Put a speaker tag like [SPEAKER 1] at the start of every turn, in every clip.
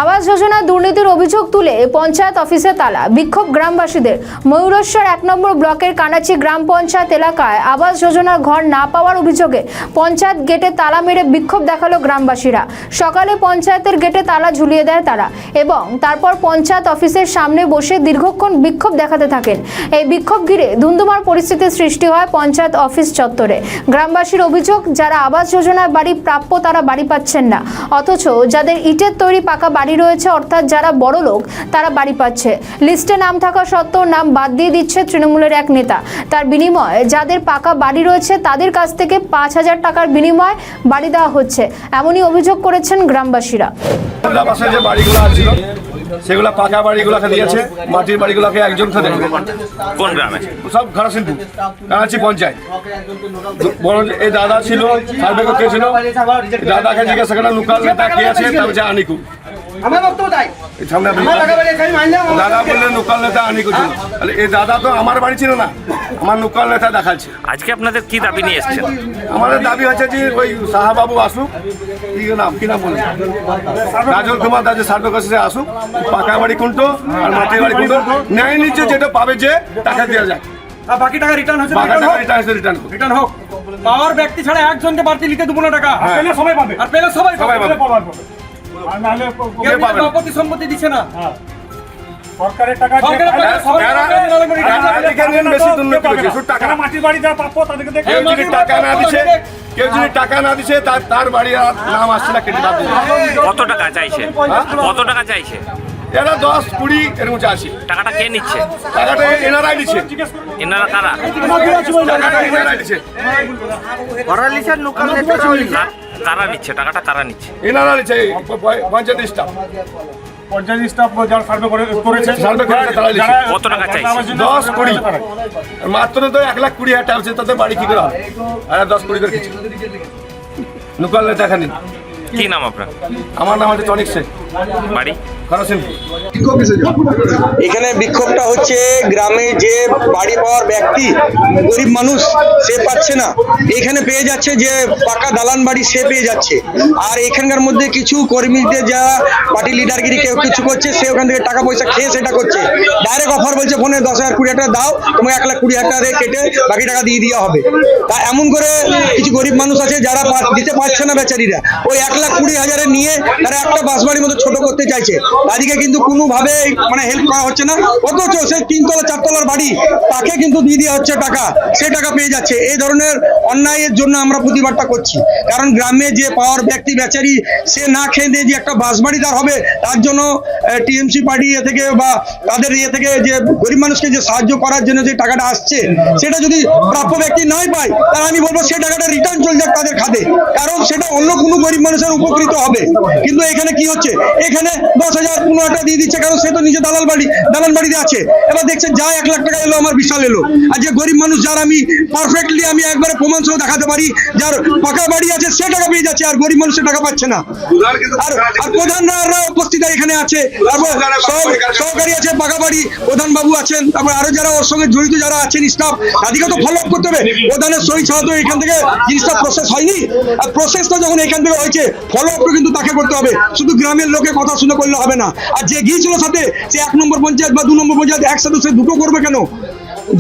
[SPEAKER 1] আবাস যোজনা দুর্নীতির অভিযোগ তুলে পঞ্চায়েত অফিসে তালা, বিক্ষোভ গ্রামবাসীদের। ময়ূরেশ্বর 1 নম্বর ব্লকের কানাচি গ্রাম পঞ্চায়েত এলাকায় আবাস যোজনার ঘর না পাওয়ার অভিযোগে পঞ্চায়েত গেটে তালা মেরে বিক্ষোভ দেখালো গ্রামবাসীরা। সকালে পঞ্চায়েতের গেটে তালা ঝুলিয়ে দেয় তারা এবং তারপর পঞ্চায়েত অফিসের সামনে বসে দীর্ঘক্ষণ বিক্ষোভ দেখাতে থাকেন। এই বিক্ষোভ ঘিরে ধুন্ধুমার পরিস্থিতির সৃষ্টি হয় পঞ্চায়েত অফিস চত্বরে। গ্রামবাসীর অভিযোগ, যারা আবাস যোজনার বাড়ি প্রাপ্য তারা বাড়ি পাচ্ছেন না, অথচ যাদের ইটের তৈরি পাকা বাড়ি রয়েছে, অর্থাৎ যারা বড় লোক, তারা বাড়ি পাচ্ছে। লিস্টে নাম থাকা সত্ত্বেও নাম বাদ দিয়ে দিচ্ছে তৃণমূলের এক নেতা। তার বিনিময়ে যাদের পাকা বাড়ি রয়েছে তাদের কাছ থেকে 5,000 টাকার বিনিময়ে বাড়ি দেওয়া হচ্ছে, এমনই অভিযোগ করেছেন গ্রামবাসীরা।
[SPEAKER 2] যে বাড়িগুলো ছিল সেগুলো পাকা বাড়িগুলোকে দিয়েছে, মাটির বাড়িগুলোকে একজনকে দেবে।
[SPEAKER 3] কোন গ্রামে?
[SPEAKER 2] সব ঘাটাশিলপুর, কানাচি পঞ্চায়েত। বড় এই দাদা ছিল, সার্ভে করতে ছিল, দাদাকে জিজ্ঞাসা করলাম লোকাল নেতা কে আছে, তার হচ্ছে আনিকুল। দাদা বললেন লোকাল নেতা আনিকুল। এই দাদা তো আমার বাড়ি ছিল না, আমার লোকাল নেতা দেখাচ্ছে।
[SPEAKER 3] আজকে আপনাদের কি দাবি নিয়ে এসেছেন?
[SPEAKER 2] আমাদের দাবি হচ্ছে যে ওই সাহাবাবু আসুক, কি নাম বলে রাজল কুমার দা, যে সার্ভে করছে আসুক, পাকা বাড়ি কোনটো আর মাটির বাড়ি কোনটো ন্যায় নিচ্ছে, যেটা পাবে যে টাকা দেওয়া যায়,
[SPEAKER 4] বাকি টাকা রিটার্ন হচ্ছে, রিটার্ন হোক। পাওয়ার ব্যক্তি ছাড়া একজনকে বাড়তি লিখে দেবো না টাকা, পেলে সবাই পাবে, আর পেলে সবাই পাবে। সম্পত্তি সম্পত্তি দিচ্ছে না, সরকারের টাকা মাটির বাড়ি যারা প্রাপ্য তাদেরকে
[SPEAKER 2] টাকা না দিচ্ছে, কেউ যদি টাকা না দিচ্ছে তার বাড়ির নাম আসছে না, কেটে দেবে।
[SPEAKER 3] কত টাকা চাইছে? কত টাকা চাইছে?
[SPEAKER 2] এরা 10-20 এর মধ্যে আসে।
[SPEAKER 3] টাকাটা কে নিচ্ছে?
[SPEAKER 2] টাকাটা এনারাই দিচ্ছে।
[SPEAKER 3] এনারা কারা?
[SPEAKER 2] টাকাটা এনারাই দিচ্ছে।
[SPEAKER 3] কারা নিচ্ছে টাকাটা? কারা নিচ্ছে?
[SPEAKER 2] এনারা দিচ্ছে, পঞ্চায়েত স্টাফ।
[SPEAKER 4] পঞ্চায়েত স্টাফ যারা সার্ভে করেছে,
[SPEAKER 3] কত টাকা চাইছে?
[SPEAKER 2] 10-20 মাত্র তো 1,20,000 টাকা আছে, তাতে বাড়ি কি করে হবে? আর 10-20 করে কিছু লোকাল দেখা নেই।
[SPEAKER 3] কি নাম আপনার?
[SPEAKER 2] আমার নাম হচ্ছে টনিক শেখ,
[SPEAKER 3] বাড়ি
[SPEAKER 5] এখানে বিক্ষোভটা হচ্ছে গ্রামে যে বাড়ি পাওয়ার ব্যক্তি গরিব মানুষ সে পাচ্ছে না, এখানে পেয়ে যাচ্ছে যে পাকা দালান বাড়ি সে পেয়ে যাচ্ছে। আর এখানকার মধ্যে কিছু কর্মীদের যা পার্টি লিডারগিরি কেউ কিছু করছে, সে ওখান থেকে টাকা পয়সা খেয়ে সেটা করছে। ডাইরেক্ট অফার বলছে ফোনে 10,000-20,000 টাকা দাও, তোমাকে 1,20,000 টাকা কেটে বাকি টাকা দিয়ে দেওয়া হবে। তা এমন করে কিছু গরিব মানুষ আছে যারা দিতে পারছে না বেচারিরা, ওই 1,20,000 নিয়ে তারা একটা বাসবাড়ির মতো ছোট করতে চাইছে। তাদেরকে কিন্তু কোনোভাবে মানে হেল্প করা হচ্ছে না, অথচ সে 3তলা 4তলার বাড়ি তাকে কিন্তু দিয়ে দেওয়া হচ্ছে টাকা, সে টাকা পেয়ে যাচ্ছে। এই ধরনের অন্যায়ের জন্য আমরা প্রতিবাদটা করছি, কারণ গ্রামে যে পাওয়ার ব্যক্তি বেচারি সে না খেয়ে দিয়ে যে একটা বাসবাড়ি তার হবে, তার জন্য টিএমসি পার্টি থেকে বা তাদের থেকে যে গরিব মানুষকে যে সাহায্য করার জন্য যে টাকাটা আসছে, সেটা যদি প্রাপ্য ব্যক্তি নাই পায়, তাহলে আমি বলবো সে টাকাটা রিটার্ন চলে যাক তাদের খাতে, কারণ সেটা অন্য কোনো গরিব মানুষের উপকৃত হবে। কিন্তু এখানে কি হচ্ছে, এখানে 10,000-15,000 টাকা দিয়ে দিচ্ছে, কারণ সে তো নিজে দালান বাড়িতে আছে। এবার দেখছে যা 1,00,000 টাকা এলো আমার বিশাল এলো। আর যে গরিব মানুষ যার আমি পারফেক্টলি আমি একবারে প্রমাণ সহ দেখাতে পারি, যার পাকা বাড়ি আছে সে টাকা পেয়ে যাচ্ছে, আর গরিব মানুষের টাকা পাচ্ছে না। আর প্রধানরা উপস্থিত এখানে আছে, তারপর সহকারী আছে, পাকা বাড়ি প্রধান বাবু আছেন, তারপর আরো যারা ওর সঙ্গে জড়িত যারা আছেন স্টাফ, তাদেরকে তো ফলো আপ করতে হবে। প্রধানের সই ছাড়া তো এখান থেকে জিনিসটা প্রসেস হয়নি, আর প্রসেসটা যখন এখান থেকে হয়েছে ফলো আপ কিন্তু তাকে করতে হবে, শুধু গ্রামের লোকের কথা শুনে করলে হবে না। আর যে গিয়েছিল সাথে সে 1 নম্বর পঞ্চায়েত বা 2 নম্বর পঞ্চায়েত একসাথে সে দুটো করবে কেন?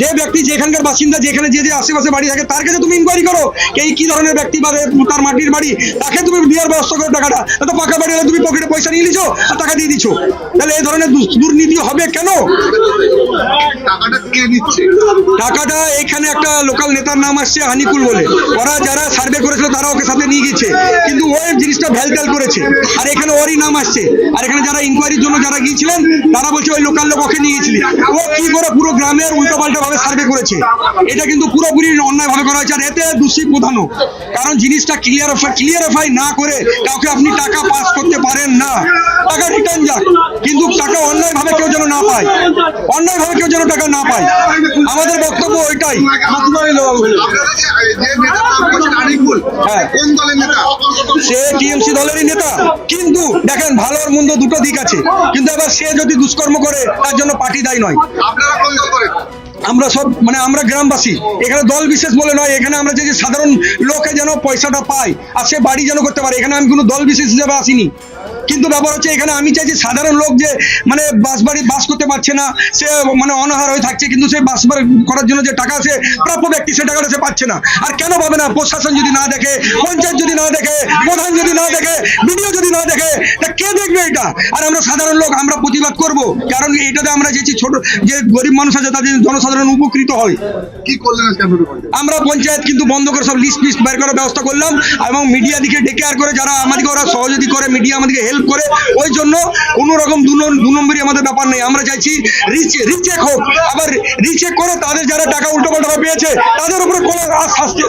[SPEAKER 5] যে ব্যক্তি যেখানকার বাসিন্দা, যেখানে যে আশেপাশে বাড়ি থাকে, তার কাছে তুমি ইনকোয়ারি করো এই কি ধরনের ব্যক্তি বা তার মাটির বাড়ি, তাকে তুমি দেওয়ার ব্যবস্থা করো। টাকাটা তো পাকা বাড়ি হলে তুমি পকেটে পয়সা নিয়ে নিছো আর টাকা দিয়ে দিচ্ছ, তাহলে এই ধরনের দুর্নীতি হবে কেন? টাকাটা এখানে একটা লোকাল নেতার নাম আসছে হানিকুল বলে, ওরা যারা সার্ভে করেছিল তারা ওকে সাথে নিয়ে গেছে, কিন্তু ওই জিনিসটা ভ্যালট্যাল করেছে, আর এখানে ওরই নাম আসছে। আর এখানে যারা ইনকোয়ারির জন্য যারা গিয়েছিলেন তারা বলছে ওই লোকাল লোক ওকে নিয়ে গেছিলেন। ও কি করে পুরো গ্রামের উল্টোপাল্টা ভাবে সার্ভে করেছে, এটা কিন্তু পুরোপুরি অন্যায় ভাবে করা হয়েছে। আর এতে দোষী প্রধানও, কারণ জিনিসটা ক্লিয়ারিফাই না করে কাউকে আপনি টাকা পাস করতে পারেন না, টাকা রিটার্ন যাক, কিন্তু টাকা অন্যায় ভাবে কেউ যেন না পায়, অন্যায় ভাবে কেউ যেন টাকা না পায়। আমাদের বক্তব্য ওইটাই। সে টিএমসি দলেরই নেতা, কিন্তু দেখেন ভালো আর মন্দ দুটো দিক আছে, কিন্তু এবার সে যদি দুষ্কর্ম করে তার জন্য পার্টি দায়ী নয়। আমরা সব মানে আমরা গ্রামবাসী, এখানে দল বিশেষ বলে নয়, এখানে আমরা যে সাধারণ লোকে যেন পয়সাটা পায় আর সে বাড়ি যেন করতে পারে, এখানে আমি কোনো দল বিশেষ হিসেবে আসিনি। কিন্তু ব্যাপার হচ্ছে এখানে আমি চাইছি সাধারণ লোক যে মানে বাস করতে পারছে না, সে মানে অনাহার হয়ে থাকছে, কিন্তু সে বাস করার জন্য যে টাকা সে প্রাপ্য ব্যক্তি সে টাকাটা সে পাচ্ছে না। আর কেন পাবে না? প্রশাসন যদি না দেখে, পঞ্চায়েত যদি না দেখে, প্রধান যদি না দেখে, বিডিও যদি না দেখে, তা কে দেখবে এটা? আর আমরা সাধারণ লোক আমরা প্রতিবাদ করব, কারণ এটাতে আমরা যে ছোট যে গরিব মানুষ আছে তাদের জনসাধারণ উপকৃত হয়।
[SPEAKER 2] কি করলেন আজকে আপনারা?
[SPEAKER 5] আমরা পঞ্চায়েত কিন্তু বন্ধ করে সব লিস্ট বের করার ব্যবস্থা করলাম, এবং মিডিয়া দিকে ডেকে আর করে যারা আমাদেরকে ওরা সহযোগী করে, মিডিয়া আমাদেরকে হেল্প করে, ওই জন্য কোনো রকম দু নম্বরই আমাদের ব্যাপার নেই। আমরা চাইছি রিচেক হোক, আবার রিচেক করে তাদের যারা টাকা উল্টো পাল্টা পেয়েছে তাদের উপরে কোনো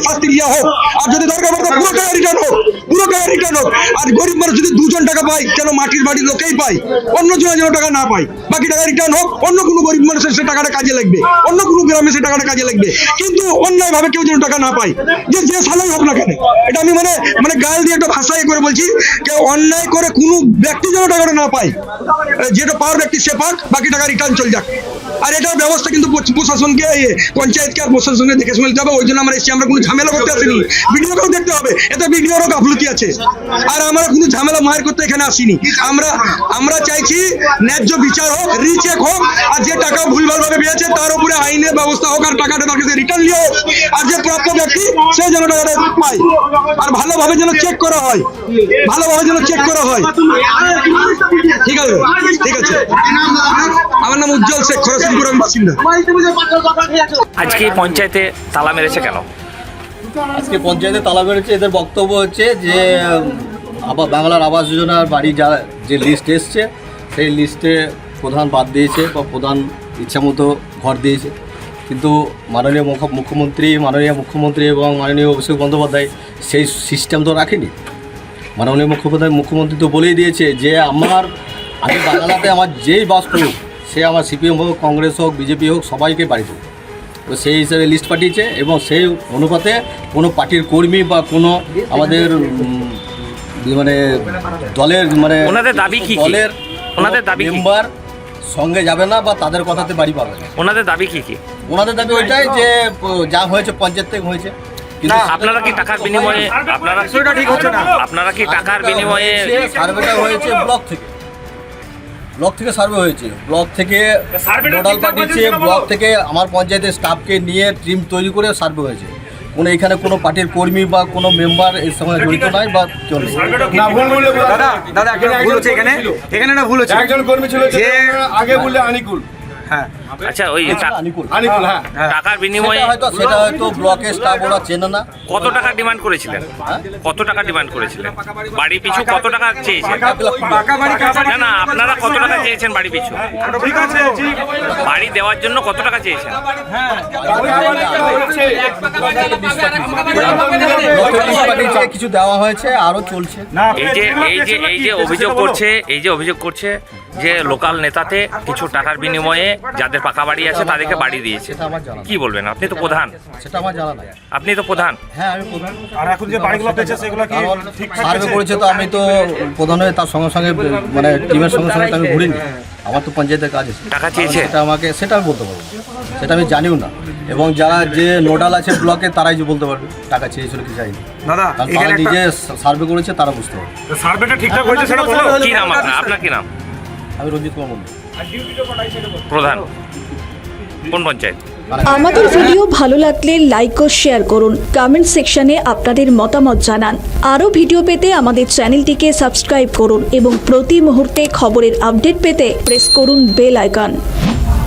[SPEAKER 5] শাস্তি দেওয়া হোক, আর যদি দরকার পড়ে পুরো টাকা রিটার্ন হোক, পুরো টাকা রিটার্ন হোক। আর গরিব মানুষ যদি 2 জন টাকা পায়, কেন মাটির বাড়ির লোকেই পায়, অন্য জনের যেন টাকা না পায়, বাকি টাকা রিটার্ন হোক, অন্য কোনো গরিব মানুষের সে টাকাটা কাজে লাগবে, অন্য কোনো গ্রামে সে টাকাটা কাজে লাগবে, কিন্তু অন্যায় ভাবে কেউ যেন টাকা না পায়, যে সালাই হোক না কেন। এটা আমি মানে গাল দিয়ে একটা ভাষায় করে বলছি, কেউ অন্যায় করে কোনো ব্যক্তি যেন টাকাটা না পায়, যেটা পাওয়ার ব্যক্তি সে পাক, বাকি টাকা রিটার্ন চলে যাক। আর এটার ব্যবস্থা কিন্তু প্রশাসনকে, পঞ্চায়েতকে আর প্রশাসনকে দেখে শুনে নিতে হবে। ওই জন্য আমরা এসেছি, আমরা কোনো ঝামেলা করতে আসিনি, ভিডিওকেও দেখতে হবে, এতে ভিডিওরও গাফলতি আছে। আর আমরা কোনো ঝামেলা মার করতে এখানে আসিনি। আমরা চাইছি ন্যায্য বিচার হোক, রিচেক হোক, আর যে টাকা ভুলভাল ভাবে পেয়েছে তার উপরে আইনের ব্যবস্থা হোক, আর টাকাটা তার কাছে রিটার্ন নিয়ে হোক, আর যে প্রাপ্য ব্যক্তি সে যেন টাকাটা পায়, আর ভালোভাবে যেন চেক করা হয়, ভালোভাবে যেন চেক করা হয়। ঠিক আছে, ঠিক আছে। আমার নাম উজ্জ্বল শেখ, খরচপুর বাসিন্দা।
[SPEAKER 3] আজকে এই পঞ্চায়েতে তালা মেরেছে কেন?
[SPEAKER 6] আজকে পঞ্চায়েতে তালা বেড়েছে, এদের বক্তব্য হচ্ছে যে বাংলার আবাস যোজনার বাড়ি যে লিস্ট এসছে সেই লিস্টে প্রধান বাদ দিয়েছে, বা প্রধান ইচ্ছামতো ঘর দিয়েছে, কিন্তু মাননীয় মুখ্যমন্ত্রী এবং মাননীয় অভিষেক বন্দ্যোপাধ্যায় সেই সিস্টেম তো রাখেনি। মাননীয় মুখ্যমন্ত্রী তো বলেই দিয়েছে যে আমি বাংলাতে আমার যেই বাস করুক, সে আমার সিপিএম হোক, কংগ্রেস হোক, বিজেপি হোক, সবাইকে বাড়ি দেবো। তো সেই হিসাবে লিস্ট পাঠিয়েছে, এবং সেই অনুপাতে কোনো পার্টির কর্মী বা কোনো আমাদের মানে দলের মানে
[SPEAKER 3] ওনাদের দাবি কি?
[SPEAKER 6] দলের
[SPEAKER 3] ওনাদের দাবি কি?
[SPEAKER 6] মেম্বার সঙ্গে যাবে না, বা তাদের কথাতে বাড়ি পাবে না।
[SPEAKER 3] ওনাদের দাবি কি?
[SPEAKER 6] ওনাদের দাবি ওইটাই যে যা হয়েছে পঞ্চায়েত থেকে হয়েছে।
[SPEAKER 3] কিন্তু আপনারা কি টাকার বিনিময়ে আপনারা কি টাকার বিনিময়ে
[SPEAKER 6] সার্ভেটা হয়েছে ব্লক থেকে সার্ভে হয়েছে, ব্লক থেকে নোডাল পাঠিয়েছে, ব্লক থেকে আমার পঞ্চায়েতের স্টাফকে নিয়ে টিম তৈরি করে সার্ভে হয়েছে। কোনো এখানে কোনো পার্টির কর্মী বা কোনো মেম্বার এর সঙ্গে জড়িত নাই বা কেউ নেই।
[SPEAKER 4] দাদা ভুল হচ্ছে এখানে না ভুল হচ্ছে,
[SPEAKER 2] একজন কর্মী ছিল যে আগে বললে আনিকুল।
[SPEAKER 4] হ্যাঁ
[SPEAKER 3] আচ্ছা, ওই
[SPEAKER 2] আনিকুল, হ্যাঁ।
[SPEAKER 3] টাকার বিনিময়ে
[SPEAKER 6] সেটা হয়তো ব্লকের স্টাফ ওরা চেনে না।
[SPEAKER 3] কত টাকা ডিমান্ড করেছিলেন? কত টাকা ডিমান্ড করেছিলেন? বাড়ি পিছু কত টাকা চেয়েছেন? না, আপনারা কত টাকা চেয়েছেন বাড়ি পিছু?
[SPEAKER 4] ঠিক আছে,
[SPEAKER 3] বাড়ি দেওয়ার জন্য কত টাকা চেয়েছেন?
[SPEAKER 6] কিছু দেওয়া হয়েছে, আরো চলছে।
[SPEAKER 3] এই যে অভিযোগ করছে যে লোকাল নেতাতে কিছু টাকার বিনিময়ে যাদের পাকা বাড়ি আছে তাদেরকে বাড়ি দিয়েছে,
[SPEAKER 6] সেটা আমার জানা
[SPEAKER 3] কি বলবেন? আপনি তো প্রধান।
[SPEAKER 6] সেটা আমার জানা নাই।
[SPEAKER 3] আপনি তো প্রধান।
[SPEAKER 6] হ্যাঁ, আমি প্রধান।
[SPEAKER 4] আর এখন যে বাড়িগুলো পেয়েছে সেগুলো কি ঠিকঠাক
[SPEAKER 6] সার্ভে করেছে, তো আমি তো প্রধান হয়ে তার সঙ্গে সঙ্গে মানে টিমের সঙ্গে সঙ্গে আমি ঘুরিনি। আমার তো পঞ্চায়েতের কাজ আছে।
[SPEAKER 3] টাকা চেয়েছে?
[SPEAKER 6] সেটা আমি বলতে পারবো, সেটা আমি জানিও না। এবং যারা যে নোডাল আছে ব্লকে তারাই যে বলতে পারবে টাকা চেয়েছিল কি চাইনি।
[SPEAKER 4] দাদা
[SPEAKER 6] তারা নিজে সার্ভে করেছে, তারা বুঝতে পারবে।
[SPEAKER 4] সার্ভেটা ঠিকঠাক হয়েছে সেটা বলো।
[SPEAKER 3] কি নাম আপনার? কি নাম?
[SPEAKER 6] আমি রঞ্জিত কুমার মন্ডল,
[SPEAKER 3] প্রধান। কোন পঞ্চায়েত?
[SPEAKER 7] আমাদের ভিডিও ভালো লাগলে লাইক ও শেয়ার করুন, কমেন্ট সেকশনে আপনাদের মতামত জানান। আরও ভিডিও পেতে আমাদের চ্যানেলটিকে সাবস্ক্রাইব করুন এবং প্রতি মুহূর্তে খবরের আপডেট পেতে প্রেস করুন বেল আইকন।